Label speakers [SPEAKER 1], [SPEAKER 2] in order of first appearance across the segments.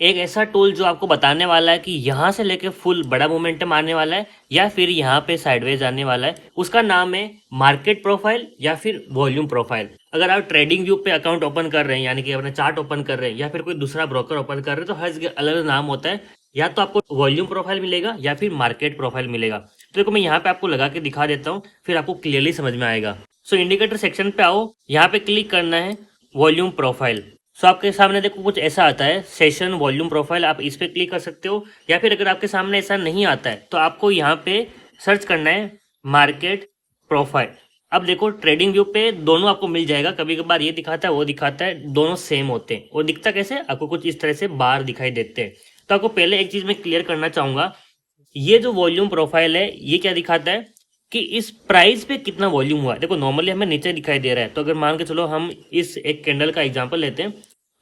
[SPEAKER 1] एक ऐसा टूल जो आपको बताने वाला है कि यहाँ से लेके फुल बड़ा मोमेंटम आने वाला है या फिर यहाँ पे साइडवेज आने वाला है। उसका नाम है मार्केट प्रोफाइल या फिर वॉल्यूम प्रोफाइल। अगर आप ट्रेडिंग व्यू पे अकाउंट ओपन कर रहे हैं, यानी कि अपना चार्ट ओपन कर रहे हैं या फिर कोई दूसरा ब्रोकर ओपन कर रहे हैं, तो हर जगह अलग अलग नाम होता है। या तो आपको वॉल्यूम प्रोफाइल मिलेगा या फिर मार्केट प्रोफाइल मिलेगा। तो देखो मैं यहाँ पे आपको लगा के दिखा देता हूँ, फिर आपको क्लियरली समझ में आएगा। सो इंडिकेटर सेक्शन पे आओ, यहाँ पे क्लिक करना है वॉल्यूम प्रोफाइल। सो आपके सामने देखो कुछ ऐसा आता है, सेशन वॉल्यूम प्रोफाइल। आप इस पे क्लिक कर सकते हो, या फिर अगर आपके सामने ऐसा नहीं आता है तो आपको यहाँ पे सर्च करना है मार्केट प्रोफाइल। अब देखो ट्रेडिंग व्यू पे दोनों आपको मिल जाएगा, कभी कभार ये दिखाता है वो दिखाता है, दोनों सेम होते हैं। और दिखता कैसे, आपको कुछ इस तरह से बार दिखाई देते हैं। तो आपको पहले एक चीज मैं क्लियर करना चाहूंगा, ये जो वॉल्यूम प्रोफाइल है ये क्या दिखाता है कि इस प्राइस पे कितना वॉल्यूम हुआ है। देखो नॉर्मली हमें नीचे दिखाई दे रहा है, तो अगर मान के चलो हम इस एक कैंडल का एग्जांपल लेते हैं,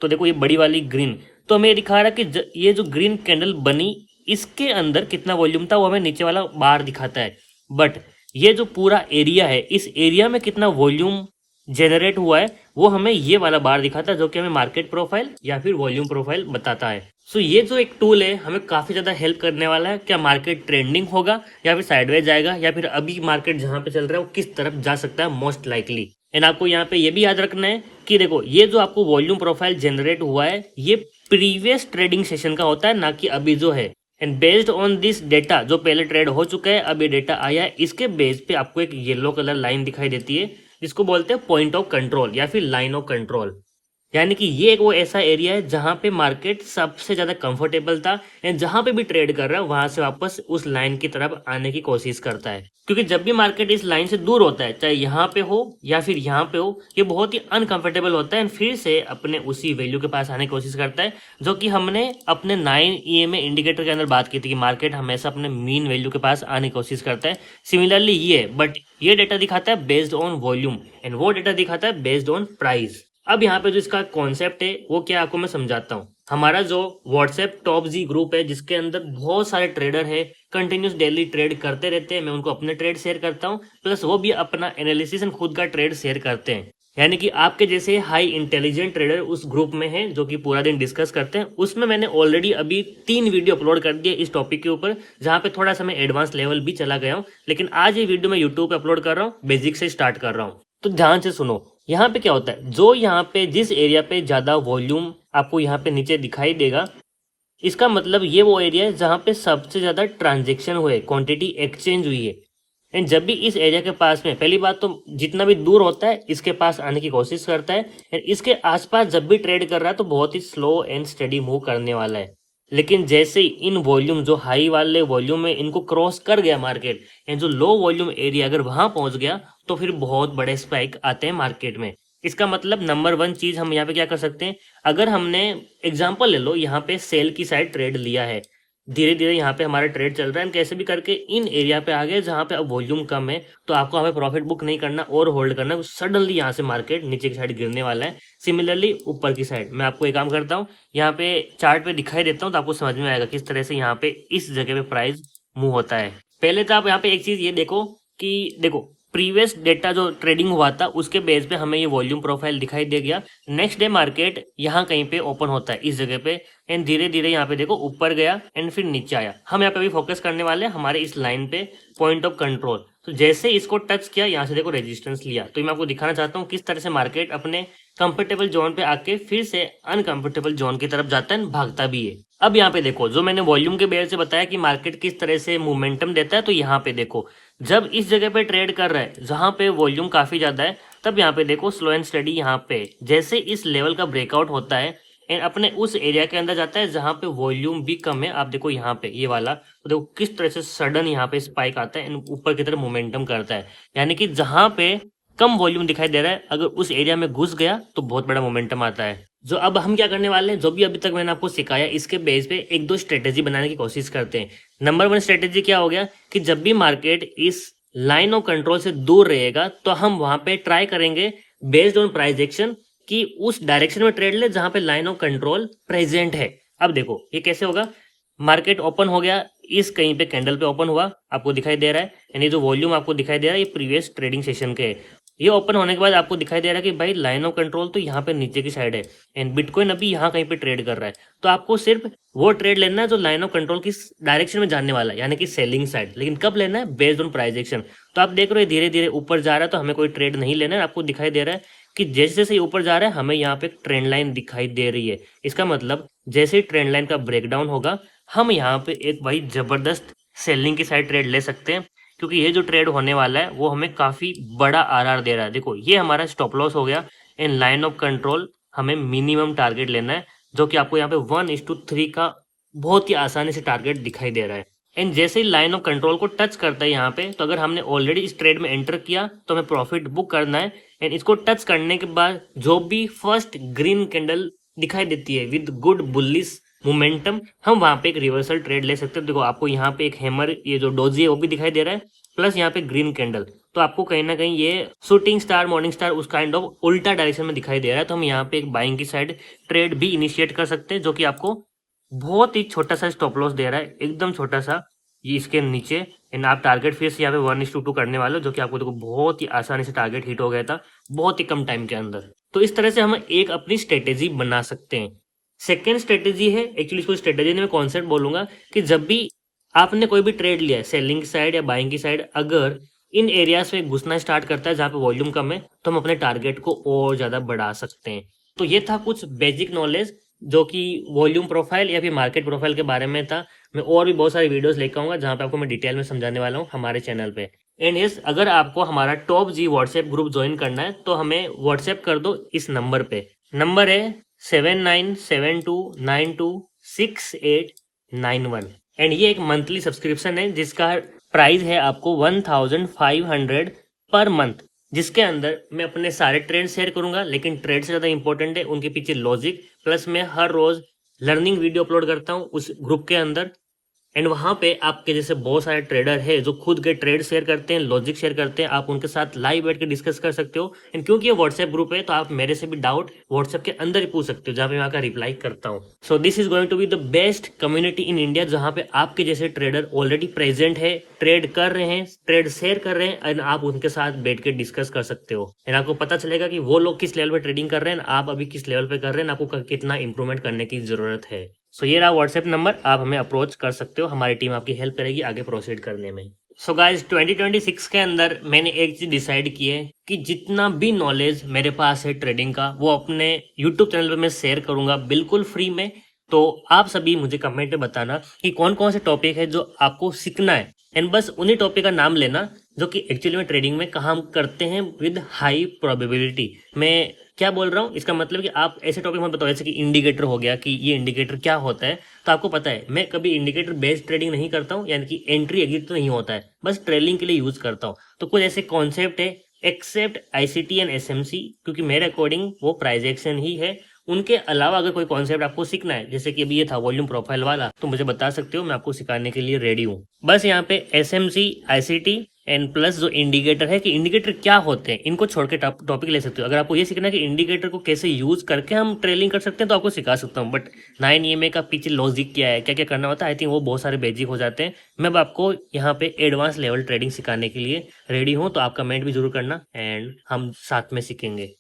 [SPEAKER 1] तो देखो ये बड़ी वाली ग्रीन, तो हमें ये दिखा रहा है कि ये जो ग्रीन कैंडल बनी इसके अंदर कितना वॉल्यूम था वो हमें नीचे वाला बार दिखाता है। बट ये जो पूरा एरिया है, इस एरिया में कितना वॉल्यूम जनरेट हुआ है वो हमें ये वाला बार दिखाता है, जो कि हमें मार्केट प्रोफाइल या फिर वॉल्यूम प्रोफाइल बताता है। सो ये जो एक टूल है हमें काफी ज्यादा हेल्प करने वाला है। क्या मार्केट ट्रेंडिंग होगा या फिर साइडवेज जाएगा, या फिर अभी मार्केट जहां पे चल रहा है वो किस तरफ जा सकता है मोस्ट लाइकली। एंड आपको यहाँ पे ये भी याद रखना है कि देखो ये जो आपको वॉल्यूम प्रोफाइल जनरेट हुआ है ये प्रीवियस ट्रेडिंग सेशन का होता है, ना कि अभी जो है। And based on this data, जो पहले ट्रेड हो चुका है अब ये डेटा आया है, इसके बेस पे आपको एक येलो कलर लाइन दिखाई देती है जिसको बोलते हैं पॉइंट ऑफ कंट्रोल या फिर लाइन ऑफ कंट्रोल। यानी कि ये एक वो ऐसा एरिया है जहां पे मार्केट सबसे ज्यादा कंफर्टेबल था, एंड जहां पे भी ट्रेड कर रहा है वहां से वापस उस लाइन की तरफ आने की कोशिश करता है। क्योंकि जब भी मार्केट इस लाइन से दूर होता है, चाहे यहाँ पे हो या फिर यहाँ पे हो, ये बहुत ही अनकंफर्टेबल होता है एंड फिर से अपने उसी वैल्यू के पास आने की कोशिश करता है, जो कि हमने अपने 9 EMA इंडिकेटर के अंदर बात की थी कि मार्केट हमेशा अपने मीन वैल्यू के पास आने की कोशिश करता है। सिमिलरली ये, बट ये डेटा दिखाता है बेस्ड ऑन वॉल्यूम एंड वो डेटा दिखाता है बेस्ड ऑन प्राइस। अब यहाँ पे जो इसका कॉन्सेप्ट है वो क्या आपको मैं समझाता हूँ। हमारा जो व्हाट्सएप टॉप जी ग्रुप है जिसके अंदर बहुत सारे ट्रेडर है, कंटिन्यूस डेली ट्रेड करते रहते हैं, मैं उनको अपने ट्रेड शेयर करता हूँ, प्लस वो भी अपना एनालिसिस एंड खुद का ट्रेड शेयर करते हैं। यानी कि आपके जैसे हाई इंटेलिजेंट ट्रेडर उस ग्रुप में हैं जो कि पूरा दिन डिस्कस करते हैं। उसमें मैंने ऑलरेडी अभी 3 वीडियो अपलोड कर दिए इस टॉपिक के ऊपर, जहाँ पे थोड़ा सा मैं एडवांस लेवल भी चला गया हूँ। लेकिन आज ये वीडियो मैं यूट्यूब पे अपलोड कर रहा हूँ, बेसिक से स्टार्ट कर रहा हूँ। तो ध्यान से सुनो, यहाँ पे क्या होता है, जो यहाँ पे जिस एरिया पे ज्यादा वॉल्यूम आपको यहाँ पे नीचे दिखाई देगा, इसका मतलब ये वो एरिया है जहाँ पे सबसे ज्यादा ट्रांजेक्शन हुए, क्वांटिटी एक्सचेंज हुई है। एंड जब भी इस एरिया के पास में, पहली बात तो जितना भी दूर होता है इसके पास आने की कोशिश करता है, एंड इसके आसपास जब भी ट्रेड कर रहा है तो बहुत ही स्लो एंड स्टडी मूव करने वाला है। लेकिन जैसे ही इन वॉल्यूम, जो हाई वाले वॉल्यूम है, इनको क्रॉस कर गया मार्केट, एंड जो लो वॉल्यूम एरिया अगर वहां पहुंच गया तो फिर बहुत बड़े स्पाइक आते हैं मार्केट में। इसका मतलब नंबर 1 चीज हम यहाँ पे क्या कर सकते हैं, अगर हमने एग्जांपल ले लो यहाँ पे सेल की साइड ट्रेड लिया है, धीरे धीरे यहाँ पे हमारा ट्रेड चल रहा है, कैसे भी करके इन एरिया पे आ गए जहाँ पे अब वॉल्यूम कम है, तो आपको हमें प्रॉफिट बुक नहीं करना और होल्ड करना। सडनली यहाँ से मार्केट नीचे की साइड गिरने वाला है। सिमिलरली ऊपर की साइड मैं आपको एक काम करता हूँ, यहाँ पे चार्ट पे दिखाई देता हूँ तो आपको समझ में आएगा किस तरह से यहाँ पे इस जगह पे प्राइस मूव होता है। पहले तो आप यहाँ पे एक चीज ये देखो कि देखो प्रीवियस डेटा जो ट्रेडिंग हुआ था उसके बेस पे हमें ये वॉल्यूम प्रोफाइल दिखाई दे गया। नेक्स्ट डे मार्केट यहाँ कहीं पे ओपन होता है इस जगह पे, एंड धीरे धीरे यहाँ पे देखो ऊपर गया एंड फिर नीचे आया। हम यहाँ पे भी फोकस करने वाले हैं हमारे इस लाइन पे, पॉइंट ऑफ कंट्रोल। तो जैसे इसको टच किया, यहाँ से देखो रेजिस्टेंस लिया, तो मैं आपको दिखाना चाहता हूँ किस तरह से मार्केट अपने कंफर्टेबल जोन पे आके फिर से अनकंफर्टेबल जोन की तरफ जाता है, भागता भी है। अब यहाँ पे देखो जो मैंने वॉल्यूम के बेस से बताया कि मार्केट किस तरह से मोमेंटम देता है, तो यहाँ पे देखो जब इस जगह पे ट्रेड कर रहा है जहां पे वॉल्यूम काफी ज्यादा है, तब यहाँ पे देखो स्लो एंड स्टडी यहाँ पे जैसे इस लेवल का ब्रेकआउट होता है एंड अपने उस एरिया के अंदर जाता है जहां पे वॉल्यूम भी कम है। आप देखो यहाँ पे ये वाला, तो देखो किस तरह से सडन यहाँ पे स्पाइक आता है एंड ऊपर की तरफ मोमेंटम करता है। यानी कि जहां पे कम वॉल्यूम दिखाई दे रहा है, अगर उस एरिया में घुस गया तो बहुत बड़ा मोमेंटम आता है। जो अब हम क्या करने वाले हैं, जो भी अभी तक मैंने आपको सिखाया इसके बेस पे 1-2 स्ट्रेटेजी बनाने की कोशिश करते हैं। नंबर 1 स्ट्रेटेजी क्या हो गया कि जब भी मार्केट इस लाइन ऑफ कंट्रोल से दूर रहेगा तो हम वहां पे ट्राई करेंगे बेस्ड ऑन प्राइस एक्शन कि उस डायरेक्शन में ट्रेड ले जहां पे लाइन ऑफ कंट्रोल प्रेजेंट है। अब देखो ये कैसे होगा, मार्केट ओपन हो गया, इस कहीं पे कैंडल पे ओपन हुआ, आपको दिखाई दे रहा है, यानी जो वॉल्यूम आपको दिखाई दे रहा है ये प्रीवियस ट्रेडिंग सेशन के है। ये ओपन होने के बाद आपको दिखाई दे रहा है कि भाई लाइन ऑफ कंट्रोल तो यहाँ पे नीचे की साइड है एंड बिटकॉइन अभी यहाँ कहीं पे ट्रेड कर रहा है। तो आपको सिर्फ वो ट्रेड लेना है जो लाइन ऑफ कंट्रोल की डायरेक्शन में जाने वाला है, यानी कि सेलिंग साइड। लेकिन कब लेना है? Based on price action. तो आप देख रहे हो धीरे धीरे ऊपर जा रहा है, तो हमें कोई ट्रेड नहीं लेना है। आपको दिखाई दे रहा है कि जैसे जैसे ये ऊपर जा रहा है हमें यहाँ पे एक ट्रेंड लाइन दिखाई दे रही है। इसका मतलब जैसे ही ट्रेंड लाइन का ब्रेकडाउन होगा हम यहाँ पे एक भाई जबरदस्त सेलिंग की साइड ट्रेड ले सकते हैं, क्योंकि ये जो ट्रेड होने वाला है वो हमें काफी बड़ा आरआर दे रहा है। देखो ये हमारा स्टॉप लॉस हो गया। इन लाइन ऑफ कंट्रोल हमें मिनिमम टारगेट लेना है, जो कि आपको यहाँ पे 1:3 का बहुत ही आसानी से टारगेट दिखाई दे रहा है। एंड जैसे ही लाइन ऑफ कंट्रोल को टच करता है यहाँ पे, तो अगर हमने ऑलरेडी इस ट्रेड में एंटर किया तो हमें प्रॉफिट बुक करना है। एंड इसको टच करने के बाद जो भी फर्स्ट ग्रीन कैंडल दिखाई देती है विद गुड बुलिश मोमेंटम, हम वहां पे एक रिवर्सल ट्रेड ले सकते हैं। देखो आपको यहाँ पे एक हैमर, ये जो डोजी है वो भी दिखाई दे रहा है, प्लस यहाँ पे ग्रीन कैंडल। तो आपको कहीं ना कहीं ये शूटिंग स्टार, मॉर्निंग स्टार उस काइंड ऑफ उल्टा डायरेक्शन में दिखाई दे रहा है। तो हम यहाँ पे एक बाइंग की साइड ट्रेड भी इनिशिएट कर सकते हैं, जो कि आपको बहुत ही छोटा सा स्टॉप लॉस दे रहा है, एकदम छोटा सा, ये इसके नीचे। एंड आप टारगेट फिर से यहाँ पे 1:2 करने वाले हो, जो कि आपको देखो बहुत ही आसानी से टारगेट हिट हो गया था बहुत ही कम टाइम के अंदर। तो इस तरह से हम एक अपनी स्ट्रेटेजी बना सकते हैं। सेकेंड स्ट्रेटेजी है, एक्चुअली इसको स्ट्रेटेजी नहीं मैं कॉन्सेप्ट बोलूंगा, कि जब भी आपने कोई भी ट्रेड लिया है सेलिंग की साइड या बाइंग की साइड, अगर इन एरियाज में घुसना स्टार्ट करता है जहां पे वॉल्यूम कम है, तो हम अपने टारगेट को और ज्यादा बढ़ा सकते हैं। तो ये था कुछ बेसिक नॉलेज जो कि वॉल्यूम प्रोफाइल या फिर मार्केट प्रोफाइल के बारे में था। मैं और भी बहुत सारी वीडियोस लेकर आऊंगा जहां पे आपको मैं डिटेल में समझाने वाला हूँ हमारे चैनल पे। एंड यस, अगर आपको हमारा टॉप जी व्हाट्सएप ग्रुप ज्वाइन करना है तो हमें व्हाट्सएप कर दो इस नंबर पे। नंबर है 7972926891। एंड ये एक मंथली सब्सक्रिप्शन है जिसका प्राइस है आपको 1500 पर मंथ, जिसके अंदर मैं अपने सारे ट्रेड शेयर करूंगा। लेकिन ट्रेड से ज़्यादा इंपॉर्टेंट है उनके पीछे लॉजिक, प्लस मैं हर रोज लर्निंग वीडियो अपलोड करता हूँ उस ग्रुप के अंदर। एंड वहां पे आपके जैसे बहुत सारे ट्रेडर है जो खुद के ट्रेड शेयर करते हैं, लॉजिक शेयर करते हैं, आप उनके साथ लाइव बैठ के डिस्कस कर सकते हो। एंड क्योंकि ये व्हाट्सएप ग्रुप है तो आप मेरे से भी डाउट व्हाट्सएप के अंदर ही पूछ सकते हो, जहां पे मैं आकर रिप्लाई करता हूँ। So this is going to be the best community in India, जहां पे आपके जैसे ट्रेडर ऑलरेडी प्रेजेंट है, ट्रेड कर रहे हैं, ट्रेड शेयर कर रहे हैं, एंड आप उनके साथ बैठ के डिस्कस कर सकते हो। एंड आपको पता चलेगा कि वो लोग किस लेवल पे ट्रेडिंग कर रहे हैं, आप अभी किस लेवल पे कर रहे हैं, आपको कितना इंप्रूवमेंट करने की जरूरत है। सो ये रहा व्हाट्सएप नंबर, आप हमें अप्रोच कर सकते हो, हमारी टीम आपकी हेल्प करेगी आगे प्रोसीड करने में। सो गाइस 2026 के अंदर मैंने एक चीज डिसाइड की है कि जितना भी नॉलेज मेरे पास है ट्रेडिंग का वो अपने यूट्यूब चैनल पे मैं शेयर करूंगा बिल्कुल फ्री में। तो आप सभी मुझे कमेंट में बताना कि कौन कौन से टॉपिक है जो आपको सीखना है, एंड बस उन्हीं टॉपिक का नाम लेना जो कि एक्चुअली में ट्रेडिंग में काम करते हैं विद हाई प्रोबेबिलिटी। मैं क्या बोल रहा हूँ, इसका मतलब कि आप ऐसे टॉपिक मत बताओ जैसे कि इंडिकेटर हो गया, कि ये इंडिकेटर क्या होता है। तो आपको पता है मैं कभी इंडिकेटर बेस्ड ट्रेडिंग नहीं करता हूँ, यानी कि एंट्री एग्जिट तो नहीं होता है, बस ट्रेलिंग के लिए यूज करता हूँ। तो कुछ ऐसे कॉन्सेप्ट है एक्सेप्ट आईसीटी एंड एसएमसी, क्योंकि मेरे अकॉर्डिंग वो प्राइस एक्शन ही है। उनके अलावा अगर कोई कॉन्सेप्ट आपको सीखना है, जैसे कि अभी ये था वॉल्यूम प्रोफाइल वाला, तो मुझे बता सकते हो, मैं आपको सिखाने के लिए रेडी हूँ। बस यहाँ पे एसएमसी, आईसीटी एंड प्लस जो इंडिकेटर है कि इंडिकेटर क्या होते हैं, इनको छोड़ के टॉपिक ले सकते हो। अगर आपको ये सीखना है कि इंडिकेटर को कैसे यूज करके हम ट्रेलिंग कर सकते हैं तो आपको सिखा सकता हूँ। बट 9 EMA का पीछे लॉजिक क्या है, क्या क्या करना होता है, आई थिंक वो बहुत सारे बेसिक हो जाते हैं। मैं अब आपको यहाँ पे एडवांस लेवल ट्रेडिंग सिखाने के लिए रेडी हूँ, तो आप कमेंट भी जरूर करना एंड हम साथ में सीखेंगे।